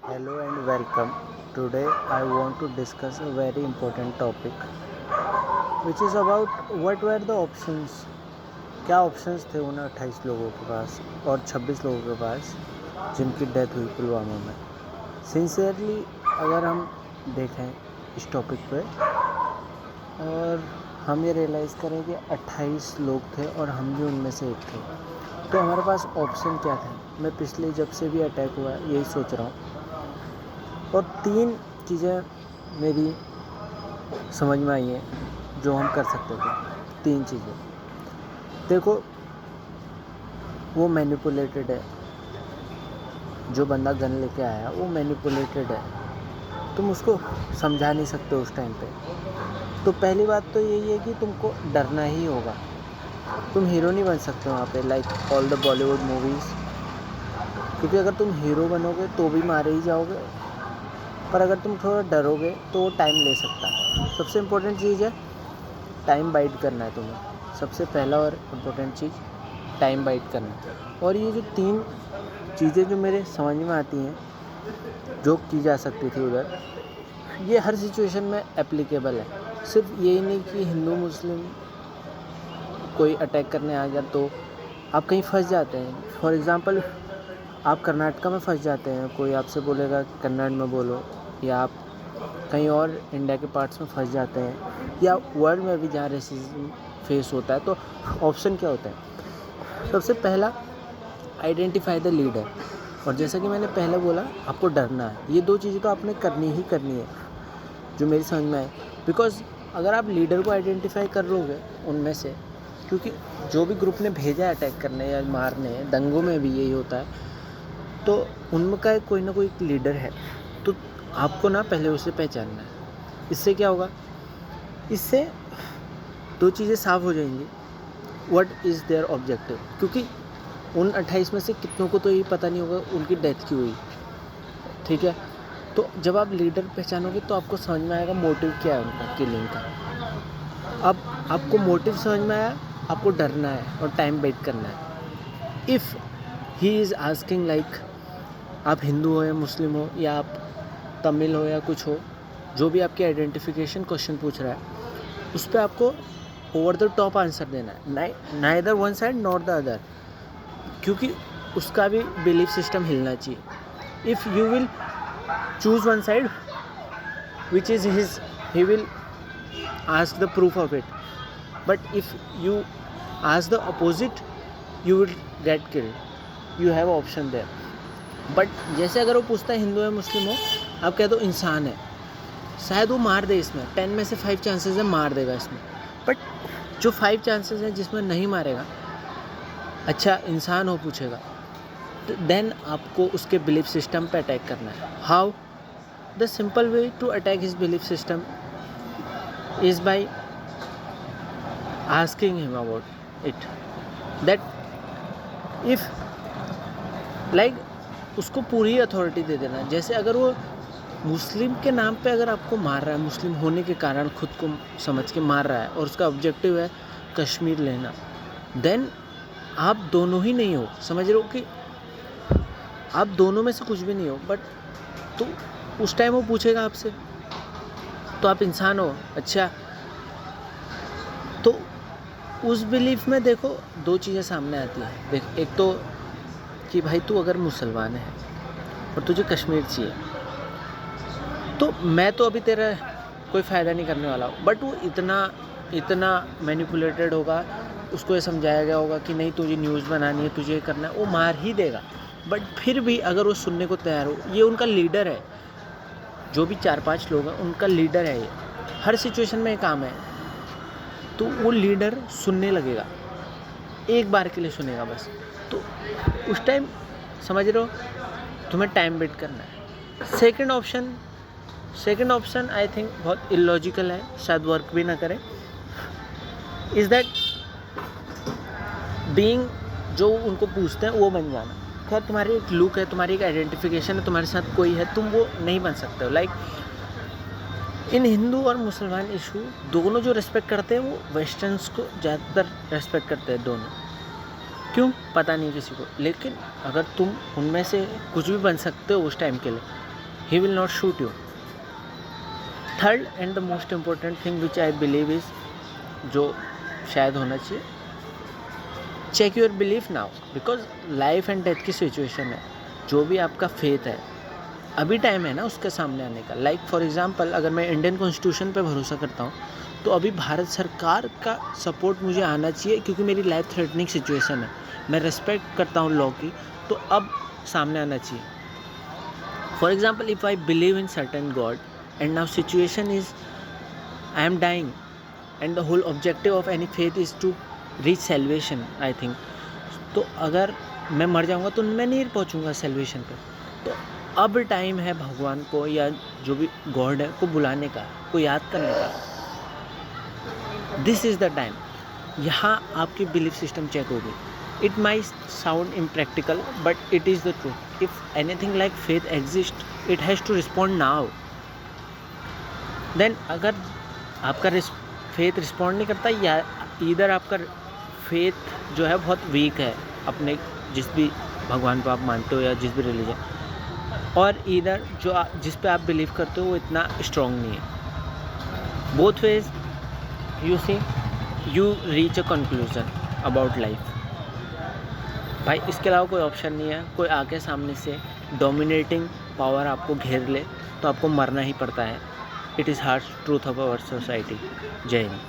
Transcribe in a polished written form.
Hello and welcome. Today I want to discuss a very important topic which is about what were the options. क्या options थे उन 28 लोगों के पास और 26 लोगों के पास जिनकी डेथ हुई पुलवामा में। सिंसियरली अगर हम देखें इस टॉपिक पे और हम ये रियलाइज़ करें कि 28 लोग थे और हम भी उनमें से एक थे, तो हमारे पास ऑप्शन क्या थे। मैं पिछले जब से भी अटैक हुआ है यही सोच रहा हूँ और 3 चीज़ें मेरी समझ में आई हैं जो हम कर सकते थे। 3 चीज़ें देखो, वो मैनिपुलेटेड है, जो बंदा गन लेके आया वो मैनिपुलेटेड है, तुम उसको समझा नहीं सकते उस टाइम पे। तो पहली बात तो यही है कि तुमको डरना ही होगा, तुम हीरो नहीं बन सकते वहाँ पे like all the Bollywood movies, क्योंकि अगर तुम हीरो बनोगे तो भी मारे ही जाओगे, पर अगर तुम थोड़ा डरोगे तो वो टाइम ले सकता है। सबसे इम्पोर्टेंट चीज़ है टाइम बाइट करना है तुम्हें, सबसे पहला और इम्पोर्टेंट चीज़ टाइम बाइट करना है। और ये जो 3 चीज़ें जो मेरे समझ में आती हैं जो की जा सकती थी उधर, ये हर सिचुएशन में एप्लीकेबल है। सिर्फ यही नहीं कि हिंदू मुस्लिम कोई अटैक करने आ गया तो आप कहीं फंस जाते हैं। फॉर एग्ज़ाम्पल आप कर्नाटका में फंस जाते हैं, कोई आपसे बोलेगा कन्नड़ में बोलो, या आप कहीं और इंडिया के पार्ट्स में फंस जाते हैं, या वर्ल्ड में भी जहाँ रेसिज्म फेस होता है, तो ऑप्शन क्या होता है। सबसे पहला आइडेंटिफाई द लीडर, और जैसा कि मैंने पहले बोला आपको डरना है। ये 2 चीज़ें तो आपने करनी ही करनी है जो मेरी समझ में आए। बिकॉज अगर आप लीडर को आइडेंटिफाई कर लोगे उनमें से, क्योंकि जो भी ग्रुप ने भेजा है अटैक करने या मारने, दंगों में भी यही होता है, तो उनमें का कोई ना कोई एक लीडर है, तो आपको ना पहले उसे पहचानना है। इससे क्या होगा, इससे 2 चीज़ें साफ हो जाएंगी। व्हाट इज़ देयर ऑब्जेक्टिव, क्योंकि उन 28 में से कितनों को तो ये पता नहीं होगा उनकी डेथ क्यों हुई, ठीक है। तो जब आप लीडर पहचानोगे तो आपको समझ में आएगा मोटिव क्या है उनका किलिंग का। अब आपको मोटिव समझ में आया, आपको डरना है और टाइम वेट करना है। If he is asking like आप हिंदू हो या मुस्लिम हो या आप तमिल हो या कुछ हो, जो भी आपकी आइडेंटिफिकेशन क्वेश्चन पूछ रहा है उस पर आपको ओवर द टॉप आंसर देना है, neither one side not the other, क्योंकि उसका भी बिलीफ सिस्टम हिलना चाहिए। If you will choose one side which is his, he will ask the proof of it, but if you ask the opposite you will get killed, you have option there. But जैसे अगर वो पूछता है हिंदू है मुस्लिम हो, आप कह दो इंसान है, शायद वो मार दे, इसमें 10 में से 5 चांसेस है मार देगा इसमें, बट जो 5 चांसेस हैं जिसमें नहीं मारेगा, अच्छा इंसान हो पूछेगा, तो देन आपको उसके बिलीफ सिस्टम पे अटैक करना है। How, the simple way to attack his belief system is by asking him about it, that if like उसको पूरी अथॉरिटी दे देना। जैसे अगर वो मुस्लिम के नाम पे अगर आपको मार रहा है, मुस्लिम होने के कारण खुद को समझ के मार रहा है और उसका ऑब्जेक्टिव है कश्मीर लेना, देन आप दोनों ही नहीं हो, समझ रहे हो कि आप दोनों में से कुछ भी नहीं हो। बट तो उस टाइम वो पूछेगा आपसे तो आप इंसान हो, अच्छा। तो उस बिलीफ में देखो 2 चीज़ें सामने आती हैं। देख, एक तो कि भाई तू अगर मुसलमान है और तुझे कश्मीर चाहिए, तो मैं तो अभी तेरा कोई फ़ायदा नहीं करने वाला हूँ, बट वो इतना मैनिपुलेटेड होगा, उसको ये समझाया गया होगा कि नहीं तुझे न्यूज़ बनानी है, तुझे ये करना है, वो मार ही देगा। बट फिर भी अगर वो सुनने को तैयार हो, ये उनका लीडर है, जो भी 4-5 लोग हैं उनका लीडर है, ये हर सिचुएशन में ये काम है, तो वो लीडर सुनने लगेगा, एक बार के लिए सुनेगा बस। तो उस टाइम समझ रहे हो, तुम्हें टाइम वेट करना है। सेकंड ऑप्शन आई थिंक बहुत इलॉजिकल है, शायद वर्क भी ना करे, इज़ दैट बीइंग, जो उनको पूछते हैं वो बन जाना। खैर तुम्हारी एक लुक है, तुम्हारी एक आइडेंटिफिकेशन है, तुम्हारे साथ कोई है, तुम वो नहीं बन सकते हो। लाइक इन हिंदू और मुसलमान इशू दोनों जो रेस्पेक्ट करते हैं वो वेस्टर्न्स को ज़्यादातर रेस्पेक्ट करते हैं दोनों, क्यों पता नहीं किसी को। लेकिन अगर तुम उनमें से कुछ भी बन सकते हो उस टाइम के लिए, he will not shoot you. Third and the most important thing which I believe is, जो शायद होना चाहिए, check your belief now, because life and death की सिचुएशन है. जो भी आपका फेथ है, अभी टाइम है ना उसके सामने आने का. लाइक फॉर एग्जांपल, अगर मैं इंडियन कॉन्स्टिट्यूशन पे भरोसा करता हूँ तो अभी भारत सरकार का सपोर्ट मुझे आना चाहिए, क्योंकि मेरी लाइफ थ्रेटनिंग सिचुएशन है. मैं रिस्पेक्ट करता हूँ लॉ की, तो अब सामने आना चाहिए. For example, if I believe in certain god and now situation is I am dying and the whole objective of any faith is to reach salvation, I think. तो अगर मैं मर जाऊंगा तो मैं नहीं पहुंचूंगा सेल्वेशन पे. तो अब टाइम है भगवान को या जो भी गॉड है को बुलाने का, को याद करने का. This is the time. यहाँ आपकी बिलीफ सिस्टम चेक होगी. It may sound impractical but it is the truth. If anything like faith exist, it has to respond now. Then अगर आपका फेथ रिस्पॉन्ड नहीं करता, या इधर आपका फेथ जो है बहुत वीक है अपने जिस भी भगवान को आप मानते हो या जिस भी रिलीजन, और इधर जो जिस पे आप बिलीव करते हो वो इतना स्ट्रॉन्ग नहीं है. Both ways you see you reach a conclusion about life. भाई इसके अलावा कोई ऑप्शन नहीं है. कोई आके सामने से डोमिनेटिंग पावर आपको घेर ले तो आपको मरना ही पड़ता है. It is harsh truth of our society. जय हिंद.